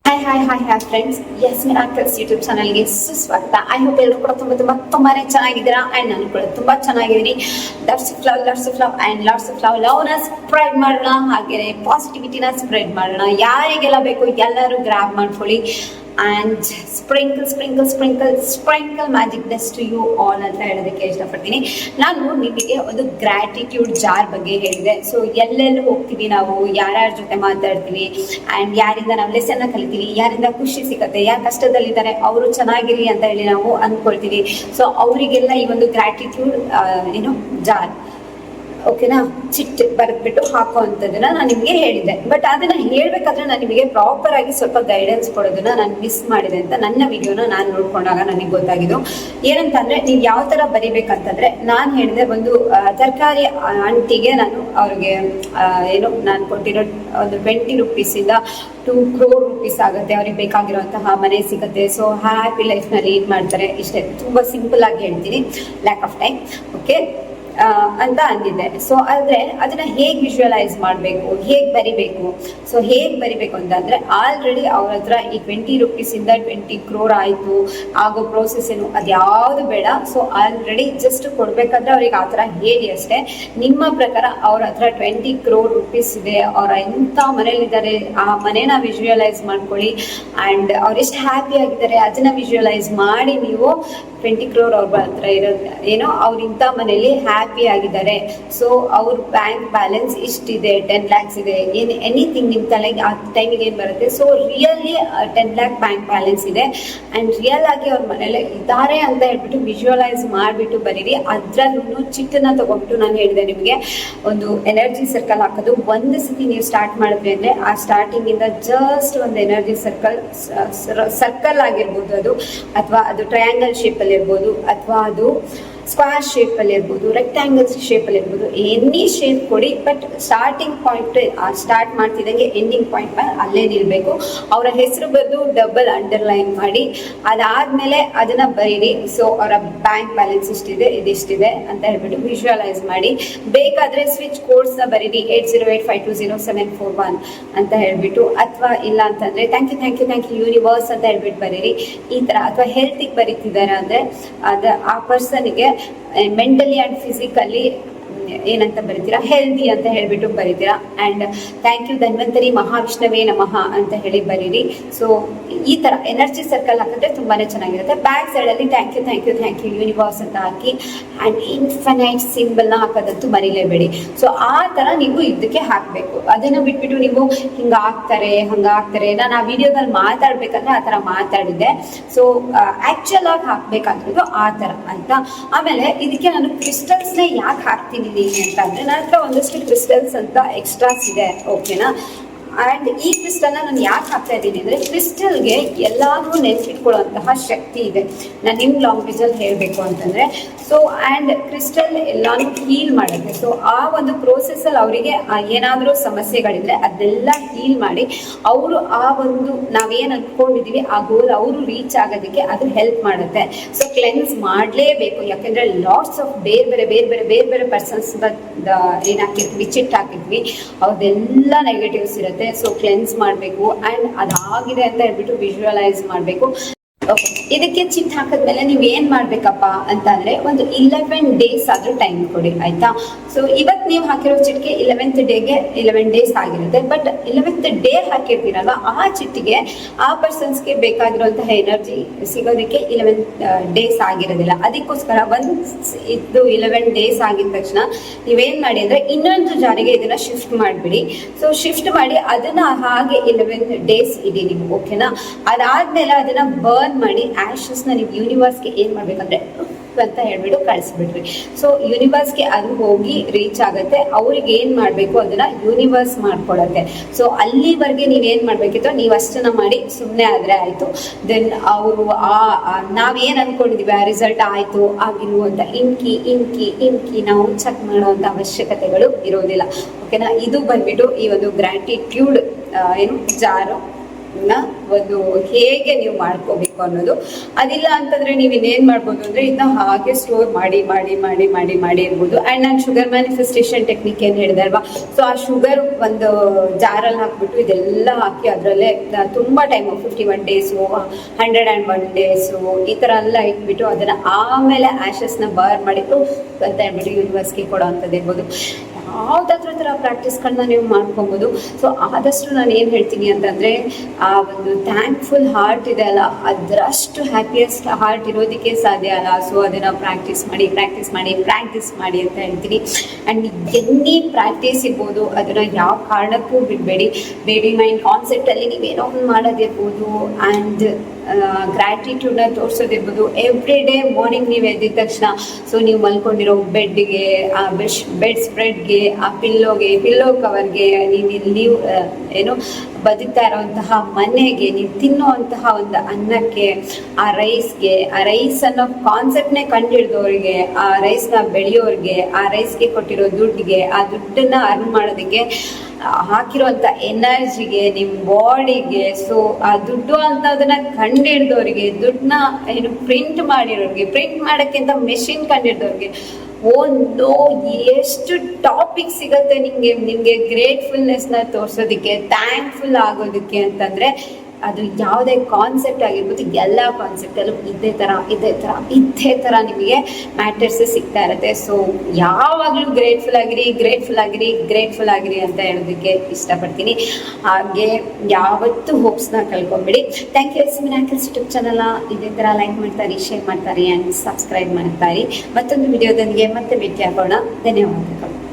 Hi friends, S Miracles YouTube ಚಾನಲ್ಗೆ ಸುಸ್ವಾಗತ. I hope ಎಲ್ಲರೂ ಕೂಡ ತುಂಬಾನೇ ಚೆನ್ನಾಗಿದ್ದೀರಾ ಆ್ಯಂಡ್ ನಾನು ಕೂಡ ತುಂಬ ಚೆನ್ನಾಗಿದ್ದೀನಿ. Lots of love and lots of ಲವ್ನ ಸ್ಪ್ರೆಡ್ ಮಾಡೋಣ, ಹಾಗೆ ಪಾಸಿಟಿವಿಟಿನ ಸ್ಪ್ರೆಡ್ ಮಾಡೋಣ. ಯಾರಿಗೆಲ್ಲ ಬೇಕು ಎಲ್ಲರೂ ಗ್ರ್ಯಾಬ್ ಮಾಡ್ಕೊಳ್ಳಿ and sprinkle magicness to you all ಅಂತ ಹೇಳೋದಕ್ಕೆ ಇಷ್ಟಪಡ್ತೀನಿ. ನಾನು ನಿಮಗೆ ಒಂದು ಗ್ರ್ಯಾಟಿಟ್ಯೂಡ್ ಜಾರ್ ಬಗ್ಗೆ ಹೇಳಿದೆ. ಸೊ ಎಲ್ಲೆಲ್ಲೂ ಹೋಗ್ತೀವಿ, ನಾವು ಯಾರ್ಯಾರ ಜೊತೆ ಮಾತಾಡ್ತೀವಿ ಆ್ಯಂಡ್ ಯಾರಿಂದ ನಾವು ಲೆಸನ್ನ ಕಲಿತೀವಿ, ಯಾರಿಂದ ಖುಷಿ ಸಿಗುತ್ತೆ, ಯಾರು ಕಷ್ಟದಲ್ಲಿದ್ದಾರೆ ಅವರು ಚೆನ್ನಾಗಿರಿ ಅಂತ ಹೇಳಿ ನಾವು ಅಂದ್ಕೊಳ್ತೀವಿ. ಸೊ ಅವರಿಗೆಲ್ಲ ಈ ಒಂದು ಗ್ರ್ಯಾಟಿಟ್ಯೂಡ್ ಜಾರ್ ಓಕೆನಾ, ಚಿಟ್ ಬರೆದ್ಬಿಟ್ಟು ಹಾಕುವಂಥದ್ದನ್ನ ನಾನು ನಿಮಗೆ ಹೇಳಿದ್ದೆ. ಬಟ್ ಅದನ್ನ ಹೇಳ್ಬೇಕಾದ್ರೆ ನಾನು ನಿಮಗೆ ಪ್ರಾಪರ್ ಆಗಿ ಸ್ವಲ್ಪ ಗೈಡೆನ್ಸ್ ಕೊಡೋದನ್ನ ನಾನು ಮಿಸ್ ಮಾಡಿದೆ ಅಂತ ನನ್ನ ವಿಡಿಯೋನ ನಾನು ನೋಡ್ಕೊಂಡಾಗ ನನಗೆ ಗೊತ್ತಾಗಿದ್ದು. ಏನಂತಂದ್ರೆ ನೀವು ಯಾವ ತರ ಬರಿಬೇಕಂತಂದ್ರೆ, ನಾನು ಹೇಳಿದೆ ಒಂದು ತರಕಾರಿ ಆಂಟಿಗೆ ನಾನು ಅವ್ರಿಗೆ ನಾನು ಕೊಟ್ಟಿರೋ ಒಂದು 20 ರೂಪೀಸಿಂದ 2 crore ರೂಪೀಸ್ ಆಗುತ್ತೆ, ಅವ್ರಿಗೆ ಬೇಕಾಗಿರುವಂತಹ ಮನೆ ಸಿಗುತ್ತೆ. ಸೊ ಹ್ಯಾಪಿ ಲೈಫ್ನ ಲೀಡ್ ಮಾಡ್ತಾರೆ. ಇಷ್ಟೇ, ತುಂಬಾ ಸಿಂಪಲ್ ಆಗಿ ಹೇಳ್ತೀನಿ, ಲ್ಯಾಕ್ ಆಫ್ ಟೈಮ್. ಓಕೆ ಅಂತ ಅಂದಿದ್ದೆ. ಸೊ ಆದರೆ ಅದನ್ನ ಹೇಗೆ ವಿಜುವಲೈಸ್ ಮಾಡಬೇಕು, ಹೇಗೆ ಬರಿಬೇಕು. ಸೊ ಹೇಗೆ ಬರಿಬೇಕು ಅಂತಂದ್ರೆ, ಆಲ್ರೆಡಿ ಅವ್ರ ಹತ್ರ ಈ 20 ರೂಪೀಸಿಂದ 20 crore ಆಯಿತು, ಆಗೋ ಪ್ರೋಸೆಸ್ ಏನು ಅದ್ಯಾವುದು ಬೇಡ. ಸೊ ಆಲ್ರೆಡಿ ಜಸ್ಟ್ ಕೊಡ್ಬೇಕಾದ್ರೆ ಅವ್ರಿಗೆ ಆ ಥರ ಹೇಳಿ ಅಷ್ಟೇ. ನಿಮ್ಮ ಪ್ರಕಾರ ಅವ್ರ ಹತ್ರ 20 crore ರೂಪೀಸ್ ಇದೆ, ಅವ್ರ ಎಂಥ ಮನೇಲಿದ್ದಾರೆ ಆ ಮನೇನ ವಿಜುವಲೈಸ್ ಮಾಡ್ಕೊಳ್ಳಿ ಆ್ಯಂಡ್ ಅವ್ರು ಎಷ್ಟು ಹ್ಯಾಪಿ ಆಗಿದ್ದಾರೆ ಅದನ್ನ ವಿಜುವಲೈಸ್ ಮಾಡಿ ನೀವು 20 crore ಅವ್ರ ಹತ್ರ ಇರೋದು ಅವ್ರ ಇಂಥ ಮನೇಲಿ ಹ್ಯಾಪಿ ಆಗಿದ್ದಾರೆ. ಸೊ ಅವ್ರ ಬ್ಯಾಂಕ್ ಬ್ಯಾಲೆನ್ಸ್ ಇಷ್ಟಿದೆ, 10 lakhs ಇದೆ, ಎನಿಥಿಂಗ್ ನಿಮ್ಮ ತಲೆಗೆ ಆ ಟೈಮಿಗೆ ಏನು ಬರುತ್ತೆ. So really 10 lakh bank balance ಇದೆ ಆ್ಯಂಡ್ ರಿಯಲ್ ಆಗಿ ಅವ್ರ ಮನೇಲಿ ಇದ್ದಾರೆ ಅಂತ ಹೇಳ್ಬಿಟ್ಟು ವಿಜುವಲೈಸ್ ಮಾಡಿಬಿಟ್ಟು ಬರೀರಿ. ಅದರಲ್ಲೂ ಚಿಟ್ಟನ್ನ ತಗೊಂಡ್ಬಿಟ್ಟು ನಾನು ಹೇಳಿದೆ ನಿಮಗೆ ಒಂದು ಎನರ್ಜಿ ಸರ್ಕಲ್ ಹಾಕೋದು. ಒಂದು ಸತಿ ನೀವು ಸ್ಟಾರ್ಟ್ ಮಾಡಿದ್ರಿ ಅಂದರೆ ಆ ಸ್ಟಾರ್ಟಿಂಗಿಂದ ಜಸ್ಟ್ ಒಂದು ಎನರ್ಜಿ ಸರ್ಕಲ್ ಆಗಿರ್ಬೋದು ಅದು, ಅಥವಾ ಅದು ಟ್ರಯಾಂಗಲ್ ಶೇಪಲ್ಲಿ ಇರ್ಬೋದು, ಅಥವಾ ಅದು ಸ್ಕ್ವಾರ್ ಶೇಪಲ್ಲಿ ಇರ್ಬೋದು, ರೆಕ್ಟ್ಯಾಂಗಲ್ ಶೇಪಲ್ಲಿ ಇರ್ಬೋದು, ಎನಿ ಶೇಪ್ ಕೊಡಿ. ಬಟ್ ಸ್ಟಾರ್ಟಿಂಗ್ ಪಾಯಿಂಟ್ ಸ್ಟಾರ್ಟ್ ಮಾಡ್ತಿದ್ದಂಗೆ ಎಂಡಿಂಗ್ ಪಾಯಿಂಟ್ ಮೇಲೆ ಅಲ್ಲೇ ನಿಲ್ಬೇಕು. ಅವರ ಹೆಸರು ಬರೆದು ಡಬಲ್ ಅಂಡರ್ಲೈನ್ ಮಾಡಿ ಅದಾದಮೇಲೆ ಅದನ್ನ ಬರೀರಿ. ಸೊ ಅವರ ಬ್ಯಾಂಕ್ ಬ್ಯಾಲೆನ್ಸ್ ಇಷ್ಟಿದೆ, ಇದಿಷ್ಟಿದೆ ಅಂತ ಹೇಳ್ಬಿಟ್ಟು ವಿಜುವಲೈಸ್ ಮಾಡಿ. ಬೇಕಾದರೆ ಸ್ವಿಚ್ ಕೋಡ್ಸ್ನ ಬರೀರಿ, 8085200741 ಅಂತ ಹೇಳ್ಬಿಟ್ಟು, ಅಥವಾ ಇಲ್ಲ ಅಂತಂದರೆ ಥ್ಯಾಂಕ್ ಯು ಯೂನಿವರ್ಸ್ ಅಂತ ಹೇಳ್ಬಿಟ್ಟು ಬರೀರಿ ಈ ಥರ. ಅಥವಾ ಹೆಲ್ತಿಗೆ ಬರೀತಿದ್ದಾರೆ ಅಂದರೆ ಆ ಪರ್ಸನ್ಗೆ ಮೆಂಟಲಿ ಆ್ಯಂಡ್ ಫಿಸಿಕಲಿ ಏನಂತ ಬರೀತೀರಾ, ಹೆಲ್ದಿ ಅಂತ ಹೇಳ್ಬಿಟ್ಟು ಬರೀತೀರಾ. ಆ್ಯಂಡ್ ಥ್ಯಾಂಕ್ ಯು ಧನ್ವಂತರಿ ಮಹಾವಿಷ್ಣವೇ ನಮಃ ಅಂತ ಹೇಳಿ ಬರೀರಿ. ಸೊ ಈ ಥರ ಎನರ್ಜಿ ಸರ್ಕಲ್ ಹಾಕಿದ್ರೆ ತುಂಬಾ ಚೆನ್ನಾಗಿರುತ್ತೆ. ಬ್ಯಾಕ್ ಸೈಡಲ್ಲಿ ಥ್ಯಾಂಕ್ ಯು ಯೂನಿವರ್ಸ್ ಅಂತ ಹಾಕಿ ಆ್ಯಂಡ್ ಇನ್ಫಿನೈಟ್ ಸಿಂಬಲ್ನ ಹಾಕೋದಂತೂ ಮರಿಲೇಬೇಡಿ. ಸೊ ಆ ಥರ ನೀವು ಇದಕ್ಕೆ ಹಾಕಬೇಕು. ಅದನ್ನು ಬಿಟ್ಬಿಟ್ಟು ನೀವು ಹಂಗಾಗ್ತಾರೆ. ನಾನು ಆ ವಿಡಿಯೋದಲ್ಲಿ ಮಾತಾಡ್ಬೇಕಂದ್ರೆ ಆ ಥರ ಮಾತಾಡಿದ್ದೆ. ಸೊ ಆ್ಯಕ್ಚುಲ್ ಆಗಿ ಹಾಕ್ಬೇಕಾಗಿರೋದು ಆ ಥರ ಆಯಿತಾ. ಆಮೇಲೆ ಇದಕ್ಕೆ ನಾನು ಕ್ರಿಸ್ಟಲ್ಸ್ನೇ ಯಾಕೆ ಹಾಕ್ತೀನಿ ಅಂತಂದ್ರೆ, ನನ್ನ ಹತ್ರ ಒಂದಷ್ಟು ಕ್ರಿಸ್ಟಲ್ಸ್ ಅಂತ ಎಕ್ಸ್ಟ್ರಾಸ್ ಇದೆ, ಓಕೆನಾ. ಆ್ಯಂಡ್ ಈ ಕ್ರಿಸ್ಟಲ್ನ ನಾನು ಯಾಕೆ ಹಾಕ್ತಾ ಇದ್ದೀನಿ ಅಂದರೆ, ಕ್ರಿಸ್ಟಲ್ಗೆ ಎಲ್ಲಾದರೂ ನೆನಪಿಟ್ಕೊಳ್ಳುವಂತಹ ಶಕ್ತಿ ಇದೆ. ನಾನು ನಿಮ್ಮ ಲ್ಯಾಂಗ್ವೇಜಲ್ಲಿ ಹೇಳಬೇಕು ಅಂತಂದರೆ, ಸೊ ಆ್ಯಂಡ್ ಕ್ರಿಸ್ಟಲ್ ಎಲ್ಲಾನು ಹೀಲ್ ಮಾಡುತ್ತೆ. ಸೊ ಆ ಒಂದು ಪ್ರೋಸೆಸ್ಸಲ್ಲಿ ಅವರಿಗೆ ಏನಾದರೂ ಸಮಸ್ಯೆಗಳಿದ್ರೆ ಅದನ್ನೆಲ್ಲ ಹೀಲ್ ಮಾಡಿ ಅವರು ಆ ಒಂದು ನಾವೇನು ಅಂದ್ಕೊಂಡಿದ್ದೀವಿ ಆ ಗೋಲ್ ಅವರು ರೀಚ್ ಆಗೋದಕ್ಕೆ ಅದು ಹೆಲ್ಪ್ ಮಾಡುತ್ತೆ. ಸೊ ಕ್ಲೆನ್ಸ್ ಮಾಡಲೇಬೇಕು, ಯಾಕೆಂದರೆ ಲಾಟ್ಸ್ ಆಫ್ ಬೇರೆ ಪರ್ಸನ್ಸ್ ಏನಾಕಿರ್ತೀವಿ, ಚಿಟ್ ಹಾಕಿದ್ವಿ, ಅವ್ರದ್ದೆಲ್ಲ ನೆಗೆಟಿವ್ಸ್ ಇರುತ್ತೆ. ಸೊ ಕ್ಲೆನ್ಸ್ ಮಾಡಬೇಕು ಆ್ಯಂಡ್ ಅದಾಗಿದೆ ಅಂತ ಹೇಳ್ಬಿಟ್ಟು ವಿಜುವಲೈಸ್ ಮಾಡಬೇಕು. ಓಕೆ, ಇದಕ್ಕೆ ಚಿಟ್ ಹಾಕಿದ್ಮೇಲೆ ನೀವು ಏನು ಮಾಡಬೇಕಪ್ಪ ಅಂತಂದರೆ, ಒಂದು 11 days ಆದರೂ ಟೈಮ್ ಕೊಡಿ, ಆಯಿತಾ. ಸೊ ಇವತ್ತು ನೀವು ಹಾಕಿರೋ ಚಿಟ್ಗೆ 11th ಡೇಗೆ 11 days ಆಗಿರುತ್ತೆ. ಬಟ್ 11th ಡೇ ಹಾಕಿರ್ತೀರಲ್ವ, ಆ ಚಿಟ್ಟಿಗೆ ಆ ಪರ್ಸನ್ಸ್ಗೆ ಬೇಕಾಗಿರುವಂತಹ ಎನರ್ಜಿ ಸಿಗೋದಕ್ಕೆ 11 days ಆಗಿರೋದಿಲ್ಲ. ಅದಕ್ಕೋಸ್ಕರ ಇದು 11 days ಆಗಿದ ತಕ್ಷಣ ನೀವೇನು ಮಾಡಿ ಅಂದರೆ, ಇನ್ನೊಂದು ಜಾರಿಗೆ ಇದನ್ನು ಶಿಫ್ಟ್ ಮಾಡಿಬಿಡಿ. ಸೊ ಶಿಫ್ಟ್ ಮಾಡಿ ಅದನ್ನು ಹಾಗೆ 11 days ಇಡಿ ನೀವು, ಓಕೆನಾ. ಅದಾದಮೇಲೆ ಅದನ್ನು ಬರ್ನ್ ಮಾಡಿ ಆ್ಯಶಸ್ನ ನೀವು ಯೂನಿವರ್ಸ್ಗೆ ಏನು ಮಾಡಬೇಕಂದ್ರೆ ಅಂತ ಹೇಳ್ಬಿಟ್ಟು ಕಳಿಸ್ಬಿಡ್ರಿ. ಸೊ ಯೂನಿವರ್ಸ್ಗೆ ಅದು ಹೋಗಿ ರೀಚ್ ಆಗುತ್ತೆ. ಅವ್ರಿಗೆ ಏನು ಮಾಡಬೇಕು ಅದನ್ನ ಯೂನಿವರ್ಸ್ ಮಾಡ್ಕೊಳತ್ತೆ. ಸೊ ಅಲ್ಲಿವರೆಗೆ ನೀವೇನು ಮಾಡಬೇಕಿತ್ತು, ನೀವು ಅಷ್ಟನ್ನ ಮಾಡಿ ಸುಮ್ಮನೆ ಆದರೆ ಆಯಿತು. ದೆನ್ ಅವರು ನಾವೇನು ಅಂದ್ಕೊಂಡಿದ್ದೀವಿ ಆ ರಿಸಲ್ಟ್ ಆಯಿತು ಆಗಿಲ್ವೋ ಅಂತ ಇನ್ಕಿ ನಾವು ಚೆಕ್ ಮಾಡೋವಂಥ ಅವಶ್ಯಕತೆಗಳು ಇರೋದಿಲ್ಲ, ಓಕೆನಾ. ಇದು ಬಂದ್ಬಿಟ್ಟು ಈ ಒಂದು ಗ್ರ್ಯಾಟಿಟ್ಯೂಡ್ ಜಾರು ಒಂದು ಹೇಗೆ ನೀವು ಮಾಡ್ಕೋಬೇಕು ಅನ್ನೋದು. ಅದಿಲ್ಲ ಅಂತಂದ್ರೆ ನೀವು ಇನ್ನೇನ್ ಮಾಡ್ಬೋದು ಅಂದ್ರೆ ಇದನ್ನ ಹಾಗೆ ಸ್ಟೋರ್ ಮಾಡಿ ಮಾಡಿ ಮಾಡಿ ಮಾಡಿ ಮಾಡಿ ಇರ್ಬೋದು. ಅಂಡ್ ನಾನು ಶುಗರ್ ಮ್ಯಾನಿಫೆಸ್ಟೇಷನ್ ಟೆಕ್ನಿಕ್ ಏನ್ ಹೇಳಿದೆ ಅಲ್ವಾ, ಸೊ ಆ ಶುಗರ್ ಒಂದು ಜಾರಲ್ಲಿ ಹಾಕ್ಬಿಟ್ಟು ಇದೆಲ್ಲ ಹಾಕಿ ಅದರಲ್ಲೇ ತುಂಬಾ ಟೈಮು 51 ಡೇಸು 101 ಡೇಸು ಈ ತರ ಎಲ್ಲ ಇಟ್ಬಿಟ್ಟು ಅದನ್ನ ಆಮೇಲೆ ಆಶಸ್ನ ಬರ್ನ್ ಮಾಡಿ ಅಂತ ಹೇಳ್ಬಿಟ್ಟು ಯೂನಿವರ್ಸ್ಗೆ ಕೊಡೋ ಅಂಥದ್ದು ಇರ್ಬೋದು. ಯಾವುದಾದ್ರೂ ಥರ ಪ್ರಾಕ್ಟೀಸ್ಗಳನ್ನ ನೀವು ಮಾಡ್ಕೊಬೋದು. ಸೊ ಆದಷ್ಟು ನಾನು ಏನು ಹೇಳ್ತೀನಿ ಅಂತಂದರೆ, ಆ ಒಂದು ಥ್ಯಾಂಕ್ಫುಲ್ ಹಾರ್ಟ್ ಇದೆ ಅಲ್ಲ, ಅದರಷ್ಟು ಹ್ಯಾಪಿಯೆಸ್ಟ್ ಹಾರ್ಟ್ ಇರೋದಕ್ಕೆ ಸಾಧ್ಯ ಅಲ್ಲ. ಸೊ ಅದನ್ನು ಪ್ರಾಕ್ಟೀಸ್ ಮಾಡಿ ಪ್ರಾಕ್ಟೀಸ್ ಮಾಡಿ ಪ್ರಾಕ್ಟೀಸ್ ಮಾಡಿ ಅಂತ ಹೇಳ್ತೀನಿ. ಆ್ಯಂಡ್ ಎಲ್ಲಿ ಪ್ರಾಕ್ಟೀಸ್ ಇರ್ಬೋದು, ಅದನ್ನು ಯಾವ ಕಾರಣಕ್ಕೂ ಬಿಡಬೇಡಿ. ಬೇಬಿ ಮೈಂಡ್ ಕಾನ್ಸೆಪ್ಟಲ್ಲಿ ನೀವೇನೋ ಒಂದು ಮಾಡೋದಿರ್ಬೋದು. ಆ್ಯಂಡ್ ಗ್ರ್ಯಾಟಿಟ್ಯೂಡ್ನ ತೋರಿಸೋದಿರ್ಬೋದು. ಎವ್ರಿ ಡೇ ಮಾರ್ನಿಂಗ್ ನೀವು ಎದ್ದಿದ ತಕ್ಷಣ ಸೊ ನೀವು ಮಲ್ಕೊಂಡಿರೋ ಬೆಡ್ಗೆ, ಆ ಬೆಡ್ ಸ್ಪ್ರೆಡ್ಗೆ, ಆ ಪಿಲ್ಲೋ ಕವರ್ಗೆ, ನೀವು ಏನು ಬದುಕ್ತಾ ಇರೋವಂತಹ ಮನೆಗೆ, ನೀವು ತಿನ್ನುವಂತಹ ಒಂದು ಅನ್ನಕ್ಕೆ, ಆ ರೈಸ್ ಅನ್ನೋ ಕಾನ್ಸೆಪ್ಟ್ನೇ ಕಂಡುಹಿಡಿದವ್ರಿಗೆ, ಆ ರೈಸ್ನ ಬೆಳೆಯೋರಿಗೆ, ಆ ರೈಸ್ಗೆ ಕೊಟ್ಟಿರೋ ದುಡ್ಡಿಗೆ, ಆ ದುಡ್ಡನ್ನ ಅರ್ನ್ ಮಾಡೋದಕ್ಕೆ ಹಾಕಿರೋಂಥ ಎನರ್ಜಿಗೆ, ನಿಮ್ಮ ಬಾಡಿಗೆ, ಸೊ ಆ ದುಡ್ಡು ಅಂತ ಅದನ್ನ ಕಂಡುಹಿಡ್ದವ್ರಿಗೆ, ದುಡ್ಡನ್ನ ಏನು ಪ್ರಿಂಟ್ ಮಾಡಿರೋರಿಗೆ, ಪ್ರಿಂಟ್ ಮಾಡೋಕ್ಕಿಂತ ಮೆಷಿನ್ ಕಂಡುಹಿಡ್ದವ್ರಿಗೆ, ಒಂದು ಎಷ್ಟು ಟಾಪಿಕ್ ಸಿಗತ್ತೆ ನಿಮಗೆ ಗ್ರೇಟ್ಫುಲ್ನೆಸ್ನ ತೋರಿಸೋದಕ್ಕೆ, ಥ್ಯಾಂಕ್ಫುಲ್ ಆಗೋದಕ್ಕೆ ಅಂತಂದರೆ ಅದು ಯಾವುದೇ ಕಾನ್ಸೆಪ್ಟ್ ಆಗಿರ್ಬೋದು, ಎಲ್ಲ ಕಾನ್ಸೆಪ್ಟಲ್ಲೂ ಇದೇ ಥರ ನಿಮಗೆ ಮ್ಯಾಟರ್ಸ್ ಸಿಗ್ತಾ ಇರುತ್ತೆ. ಸೊ ಯಾವಾಗಲೂ ಗ್ರೇಟ್ಫುಲ್ ಆಗಿರಿ ಅಂತ ಹೇಳೋದಕ್ಕೆ ಇಷ್ಟಪಡ್ತೀನಿ. ಹಾಗೆ ಯಾವತ್ತೂ ಹೋಪ್ಸ್ನ ಕಳ್ಕೊಂಬಿಡಿ. Thank you. ಮಿರಾಕಲ್ಸ್ ಯೂಟ್ಯೂಬ್ ಚಾನಲ್ನ ಇದೇ ಥರ ಲೈಕ್ ಮಾಡ್ತಾರೆ, ಶೇರ್ ಮಾಡ್ತಾರೆ ಆ್ಯಂಡ್ ಸಬ್ಸ್ಕ್ರೈಬ್ ಮಾಡ್ತಾರೆ. ಮತ್ತೊಂದು ವಿಡಿಯೋದೊಂದಿಗೆ ಮತ್ತೆ ಭೇಟಿ ಆಗೋಣ. ಧನ್ಯವಾದಗಳು.